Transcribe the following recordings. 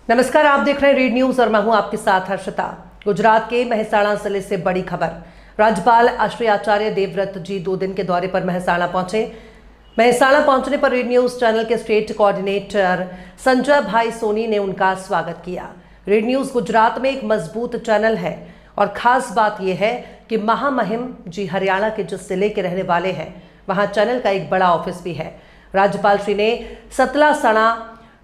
नमस्कार, आप देख रहे हैं रीड न्यूज और मैं हूं आपके साथ हर्षिता। गुजरात के मेहसाणा जिले से बड़ी खबर। राज्यपाल श्री आचार्य देवव्रत जी 2 दिन के दौरे पर मेहसाणा पहुंचे। मेहसाणा पहुंचने पर रीड न्यूज चैनल के स्टेट कोऑर्डिनेटर संजय भाई सोनी ने उनका स्वागत किया। रीड न्यूज गुजरात में एक मजबूत चैनल है और खास बात यह है कि महामहिम जी हरियाणा के जिस जिले के रहने वाले हैं वहां चैनल का एक बड़ा ऑफिस भी है। राज्यपाल श्री ने सतलासणा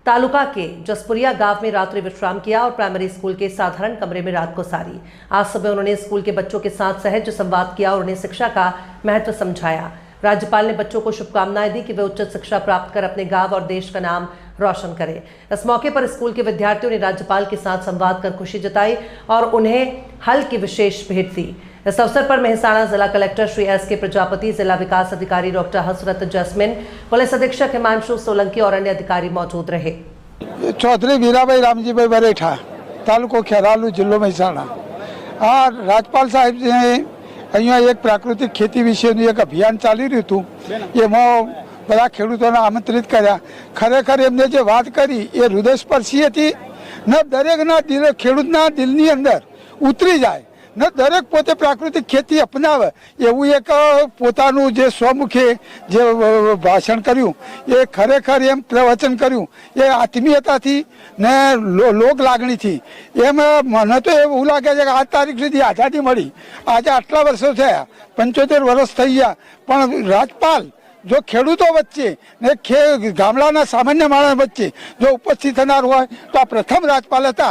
तालुका के जसपुरिया गांव में रात्रि विश्राम किया और प्राइमरी स्कूल के साधारण कमरे में रात गुजारी। आज सुबह उन्होंने स्कूल के बच्चों के साथ सहज संवाद किया और उन्हें शिक्षा का महत्व समझाया। राज्यपाल ने बच्चों को शुभकामनाएं दी कि वे उच्च शिक्षा प्राप्त कर अपने गांव और देश का नाम रोशन करें। इस मौके पर स्कूल के विद्यार्थियों ने राज्यपाल के साथ संवाद कर खुशी जताई और उन्हें हल की विशेष भेंट दी। इस अवसर पर मेहसाणा जिला कलेक्टर श्री एस.के. प्रजापति, जिला विकास अधिकारी डॉक्टर हसरत जैस्मिन, पुलिस अधीक्षक हिमांशु सोलंकी और अन्य अधिकारी मौजूद रहे। चौधरी वीराभाई रामजीभाई बरेठा, तालुको खेरालू, जिल्लो महेसाणा। आ राज्यपाल साहेब ने अहींया एक प्राकृतिक खेती विशेનું एक अभियान ચાલી રહ્યું હતું। એમાં બધા ખેડૂતોને આમંત્રિત કર્યા। ખરેખર એમને જે વાત કરી એ હૃદયસ્પર્શી હતી ને દરેકના દિલ ખેડૂતના દિલની અંદર ઉતરી જાય ને દરેક પોતે પ્રાકૃતિક ખેતી અપનાવે એવું એક પોતાનું જે સ્વમુખે જે ભાષણ કર્યું એ ખરેખર એમ પ્રવચન કર્યું એ આત્મીયતાથી ને લોક લાગણીથી એમ મને તો એવું લાગે છે કે આ તારીખ સુધી આઝાદી મળી, આજે આટલા વર્ષો થયા, 75 વર્ષ થઈ ગયા, પણ રાજપાલ જો ખેડૂતો વચ્ચે ને ગામડાના સામાન્ય માણસ વચ્ચે જો ઉપસ્થિત થનાર હોય તો આ પ્રથમ રાજપાલ હતા।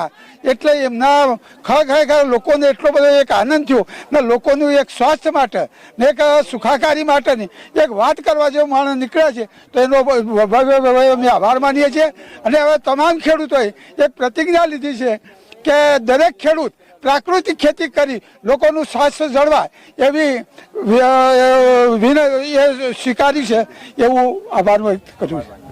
એટલે એમના ખરેખર લોકોને એટલો બધો એક આનંદ થયો ને લોકોનું એક સ્વાસ્થ્ય માટે ને એક સુખાકારી માટેની એક વાત કરવા જેવો માણસ નીકળ્યા છે તો એનો અમે આભાર માનીએ છીએ। અને હવે તમામ ખેડૂતોએ એક પ્રતિજ્ઞા લીધી છે કે દરેક ખેડૂત પ્રાકૃતિક ખેતી કરી લોકોનું સ્વાસ્થ્ય જળવાય એવી સ્વીકારી છે, એવું આભાર વ્યક્ત કરું છું।